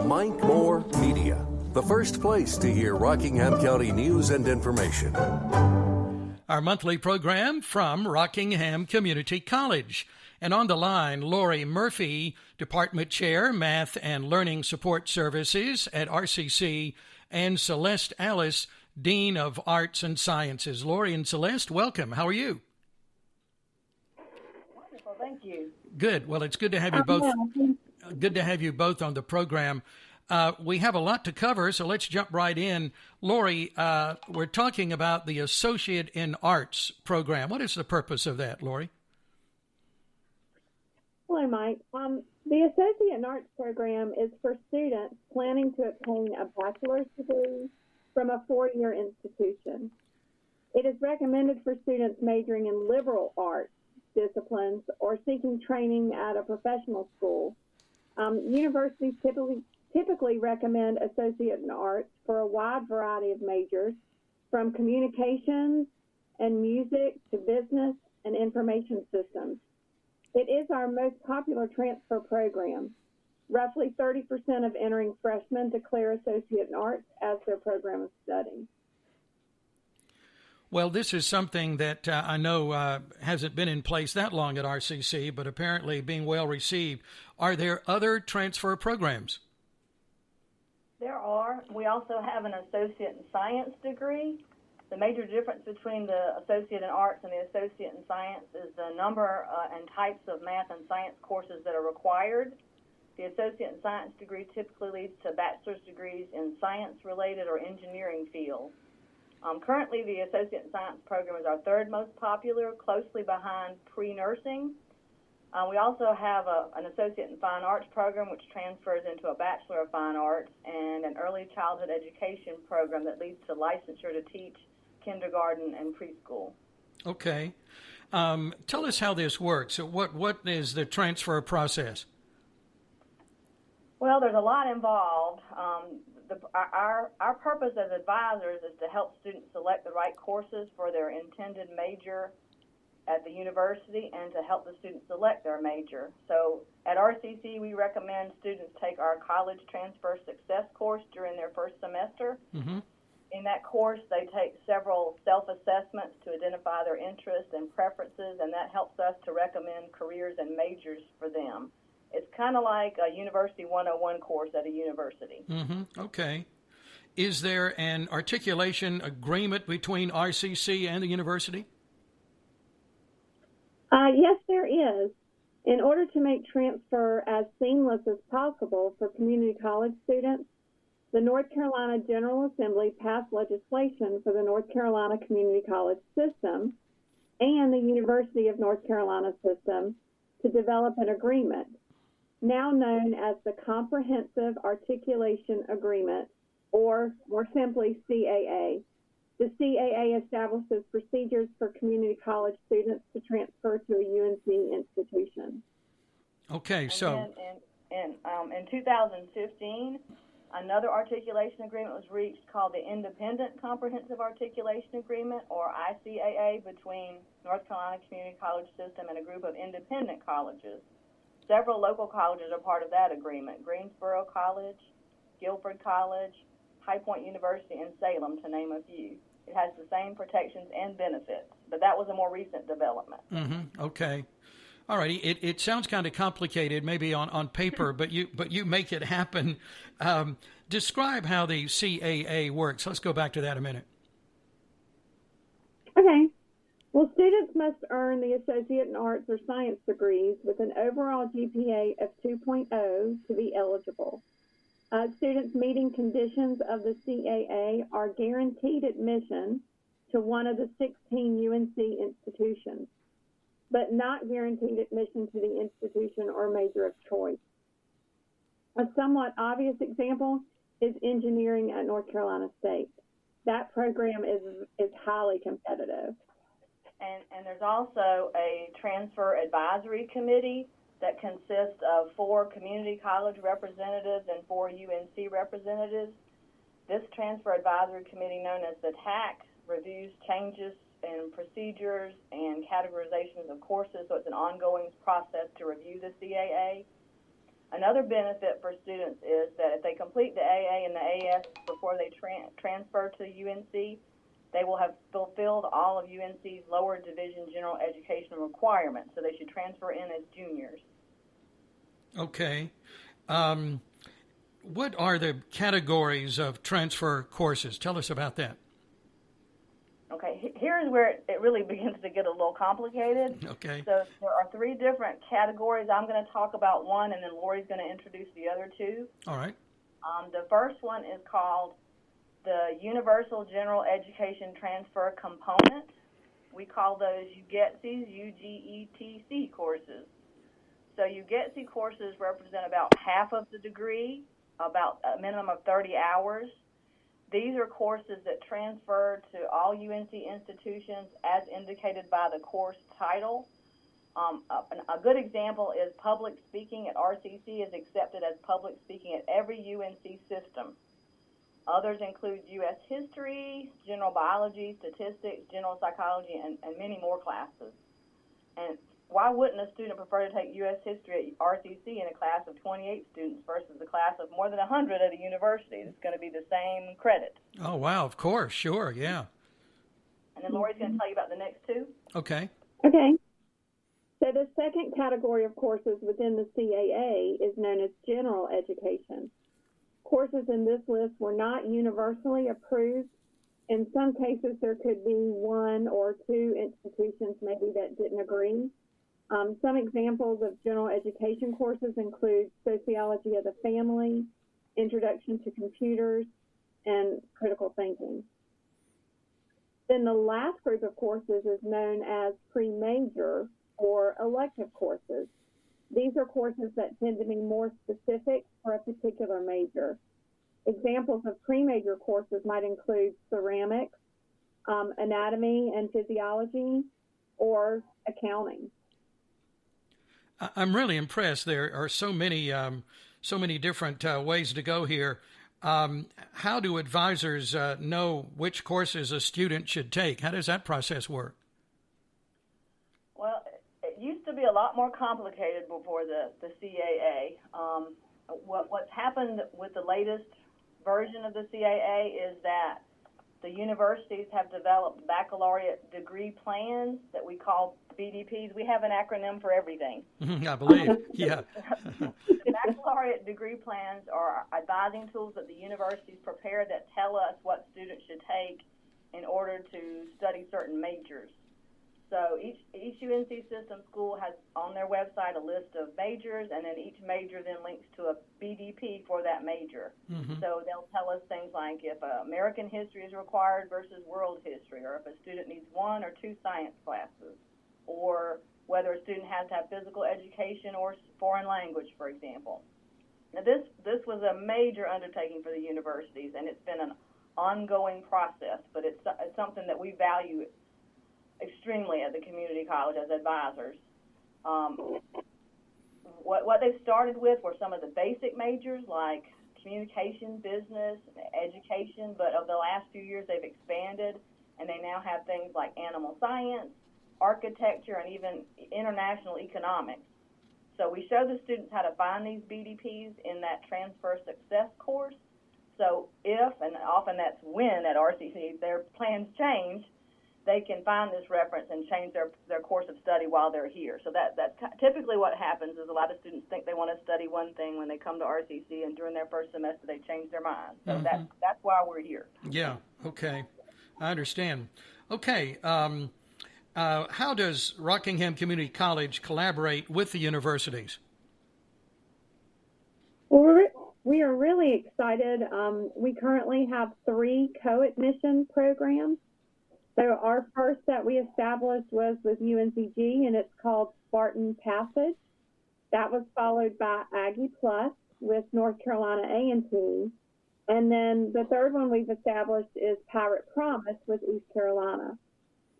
Mike Moore Media, the first place to hear Rockingham County news and information. Our monthly program from Rockingham Community College. And on the line, Lori Murphy, Department Chair, Math and Learning Support Services at RCC, and Celeste Alice, Dean of Arts and Sciences. Lori and Celeste, welcome. How are you? Wonderful, thank you. Good. Well, it's good to have you both. Good to have you both on the program. We have a lot to cover, so let's jump right in. Lori, we're talking about the Associate in Arts program. What is the purpose of that, Lori? Hello, Mike. The Associate in Arts program is for students planning to obtain a bachelor's degree from a four-year institution. It is recommended for students majoring in liberal arts disciplines or seeking training at a professional school. Universities typically recommend Associate in Arts for a wide variety of majors, from communications and music to business and information systems. It is our most popular transfer program. Roughly 30% of entering freshmen declare Associate in Arts as their program of study. Well, this is something that I know hasn't been in place that long at RCC, but apparently being well received. Are there other transfer programs? There are. We also have an Associate in Science degree. The major difference between the Associate in Arts and the Associate in Science is the number and types of math and science courses that are required. The Associate in Science degree typically leads to bachelor's degrees in science-related or engineering fields. Currently, the Associate in Science program is our third most popular, closely behind pre-nursing. We also have an Associate in Fine Arts program, which transfers into a Bachelor of Fine Arts, and an Early Childhood Education program that leads to licensure to teach kindergarten and preschool. Okay. Tell us how this works. So what is the transfer process? Well, there's a lot involved. Our purpose as advisors is to help students select the right courses for their intended major at the university and to help the students select their major. So at RCC, we recommend students take our College Transfer Success course during their first semester. Mm-hmm. In that course, they take several self-assessments to identify their interests and preferences, and that helps us to recommend careers and majors for them. It's kind of like a University 101 course at a university. Mm-hmm. Okay. Is there an articulation agreement between RCC and the university? Yes, there is. In order to make transfer as seamless as possible for community college students, the North Carolina General Assembly passed legislation for the North Carolina Community College System and the University of North Carolina System to develop an agreement, now known as the Comprehensive Articulation Agreement, or more simply, CAA. The CAA establishes procedures for community college students to transfer to a UNC institution. Okay, so in 2015, another articulation agreement was reached called the Independent Comprehensive Articulation Agreement, or ICAA, between North Carolina Community College System and a group of independent colleges. Several local colleges are part of that agreement: Greensboro College, Guilford College, High Point University, and Salem, to name a few. It has the same protections and benefits, but that was a more recent development. Mm-hmm. Okay. All righty. It sounds kind of complicated, maybe on paper, but you make it happen. Describe how the CAA works. Let's go back to that a minute. Okay. Well, students must earn the Associate in Arts or Science degrees with an overall GPA of 2.0 to be eligible. Students meeting conditions of the CAA are guaranteed admission to one of the 16 UNC institutions, but not guaranteed admission to the institution or major of choice. A somewhat obvious example is engineering at North Carolina State. That program is highly competitive. And there's also a transfer advisory committee that consists of 4 community college representatives and 4 UNC representatives. This transfer advisory committee, known as the TAC, reviews changes in procedures and categorizations of courses, so it's an ongoing process to review the CAA. Another benefit for students is that if they they transfer to UNC, they will have fulfilled all of UNC's lower division general education requirements, so they should transfer in as juniors. Okay. What are the categories of transfer courses? Tell us about that. Okay, here's where it really begins to get a little complicated. Okay. So there are 3 different categories. I'm going to talk about one, and then Lori's going to introduce the other 2. All right. The first one is called the Universal General Education Transfer Component. We call those UGETC, UGETC courses. So UGETC courses represent about half of the degree, about a minimum of 30 hours. These are courses that transfer to all UNC institutions as indicated by the course title. A good example is public speaking at RCC is accepted as public speaking at every UNC system. Others include U.S. history, general biology, statistics, general psychology, and many more classes. And why wouldn't a student prefer to take U.S. history at RCC in a class of 28 students versus a class of more than 100 at a university? It's going to be the same credit. Oh, wow, of course, sure, yeah. And then Lori's going to tell you about the next 2. Okay. Okay. So the second category of courses within the CAA is known as general education. Courses in this list were not universally approved. In some cases, there could be 1 or 2 institutions maybe that didn't agree. Some examples of general education courses include sociology of the family, introduction to computers, and critical thinking. Then the last group of courses is known as pre-major or elective courses. These are courses that tend to be more specific for a particular major. Examples of pre-major courses might include ceramics, anatomy and physiology, or accounting. I'm really impressed. There are so many different ways to go here. How do advisors know which courses a student should take? How does that process work? Well, it used to be a lot more complicated before the CAA. What's happened with the latest version of the CAA is that the universities have developed baccalaureate degree plans that we call BDPs. We have an acronym for everything. I believe, yeah. The baccalaureate degree plans are advising tools that the universities prepare that tell us what students should take in order to study certain majors. So each UNC system school has on their website a list of majors, and then each major then links to a BDP for that major. Mm-hmm. So they'll tell us things like if American history is required versus world history, or if a student needs 1 or 2 science classes, or whether a student has to have physical education or foreign language, for example. Now this was a major undertaking for the universities, and it's been an ongoing process, but it's something that we value extremely at the community college as advisors. What they've started with were some of the basic majors like communication, business, education, but over the last few years they've expanded, and they now have things like animal science, architecture, and even international economics. So we show the students how to find these BDPs in that transfer success course. So if, and often that's when at RCC, their plans change, they can find this reference and change their course of study while they're here. So that's typically what happens is a lot of students think they want to study one thing when they come to RCC, and during their first semester they change their mind. So mm-hmm. that's why we're here. Yeah, okay. I understand. Okay, how does Rockingham Community College collaborate with the universities? Well, we are really excited. We currently have 3 co-admission programs. So our first that we established was with UNCG, and it's called Spartan Passage. That was followed by Aggie Plus with North Carolina A&T. And then the third one we've established is Pirate Promise with East Carolina.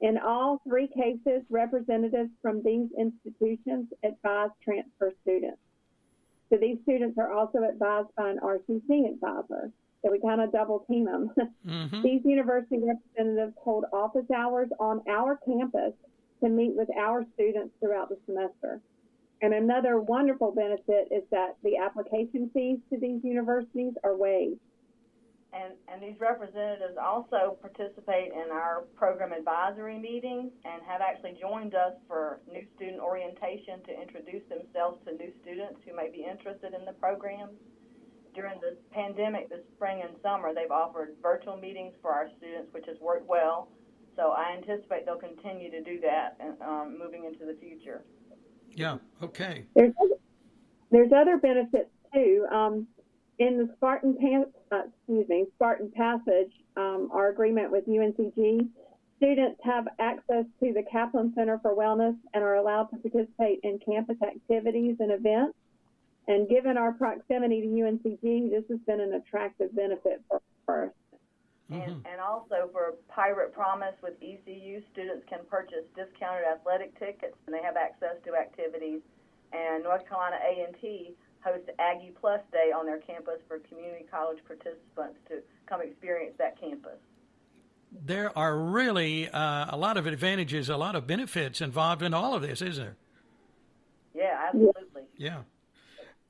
In all 3 cases, representatives from these institutions advise transfer students. So these students are also advised by an RCC advisor. So we kind of double team them. Mm-hmm. These university representatives hold office hours on our campus to meet with our students throughout the semester. And another wonderful benefit is that the application fees to these universities are waived. And these representatives also participate in our program advisory meetings and have actually joined us for new student orientation to introduce themselves to new students who may be interested in the program. During the pandemic this spring and summer, they've offered virtual meetings for our students, which has worked well. So I anticipate they'll continue to do that moving into the future. Yeah, okay. There's other benefits too. In the Spartan Passage, our agreement with UNCG, students have access to the Kaplan Center for Wellness and are allowed to participate in campus activities and events. And given our proximity to UNCG, this has been an attractive benefit for us. And also for Pirate Promise with ECU, students can purchase discounted athletic tickets and they have access to activities. And North Carolina A&T hosts Aggie Plus Day on their campus for community college participants to come experience that campus. There are really a lot of advantages, a lot of benefits involved in all of this, isn't there? Yeah, absolutely. Yeah.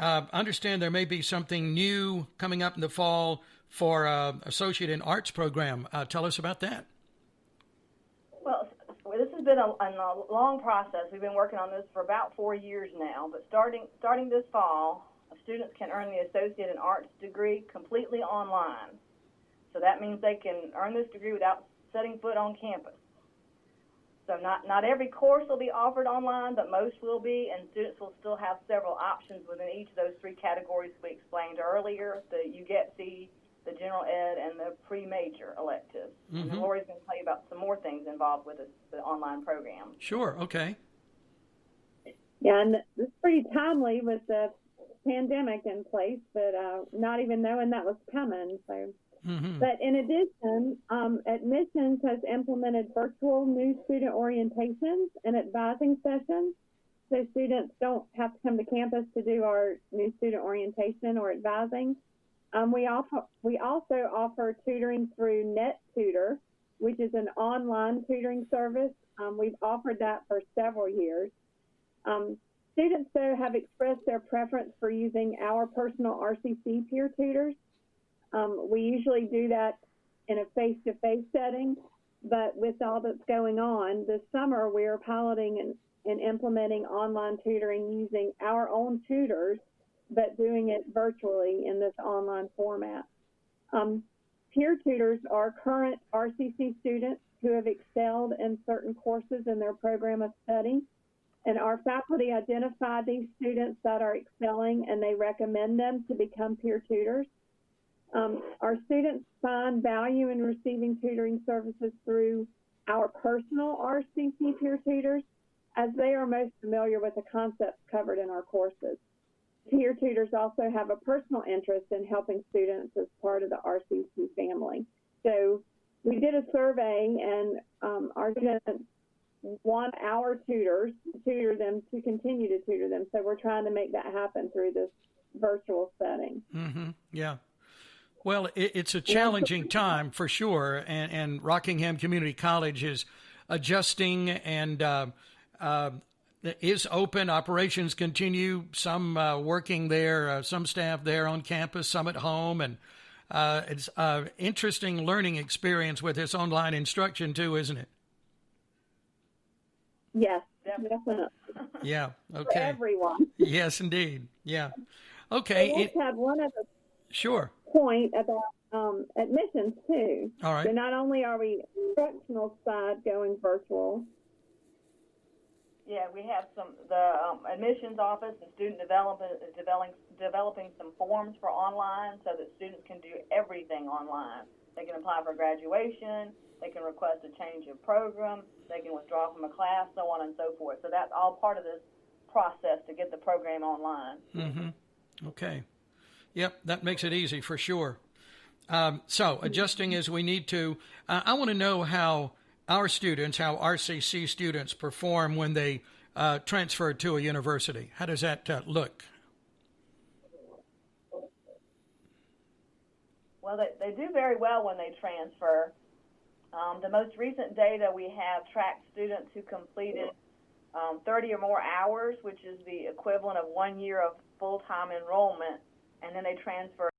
Understand there may be something new coming up in the fall for Associate in Arts program. Tell us about that. Well, this has been a long process. We've been working on this for about 4 years now, but starting this fall, students can earn the Associate in Arts degree completely online. So that means they can earn this degree without setting foot on campus. So not every course will be offered online, but most will be, and students will still have several options within each of those three categories we explained earlier, the UGET-C, the general ed, and the pre-major electives. And Lori's going to tell you about some more things involved with the online program. Sure, okay. Yeah, and it's pretty timely with the pandemic in place, but not even knowing that was coming. So, But in addition, admissions has implemented virtual new student orientations and advising sessions, so students don't have to come to campus to do our new student orientation or advising. We also offer tutoring through NetTutor, which is an online tutoring service. We've offered that for several years. Students, though, have expressed their preference for using our personal RCC peer tutors. We usually do that in a face-to-face setting, but with all that's going on, this summer we are piloting and implementing online tutoring using our own tutors, but doing it virtually in this online format. Peer tutors are current RCC students who have excelled in certain courses in their program of study, and our faculty identify these students that are excelling and they recommend them to become peer tutors. Our students find value in receiving tutoring services through our personal RCC peer tutors, as they are most familiar with the concepts covered in our courses. Peer tutors also have a personal interest in helping students as part of the RCC family. So we did a survey, and our students want our tutors to tutor them, to continue to tutor them. So we're trying to make that happen through this virtual setting. Yeah. Well, it's a challenging time for sure, and Rockingham Community College is adjusting and is open. Operations continue, some working there, some staff there on campus, some at home, and it's an interesting learning experience with this online instruction too, isn't it? Yes, definitely. Yeah, okay. For everyone. Yes, indeed. Yeah. Okay. Let's have one other point about admissions too. All right. So not only are we instructional side going virtual. Yeah, we have the admissions office and student development is developing some forms for online so that students can do everything online. They can apply for graduation, they can request a change of program, they can withdraw from a class, so on and so forth. So that's all part of this process to get the program online. Okay. Yep, that makes it easy for sure. So adjusting as we need to. I want to know how our students, how RCC students perform when they transfer to a university. How does that look? Well, they do very well when they transfer. The most recent data we have tracked students who completed 30 or more hours, which is the equivalent of 1 year of full-time enrollment, and then they transfer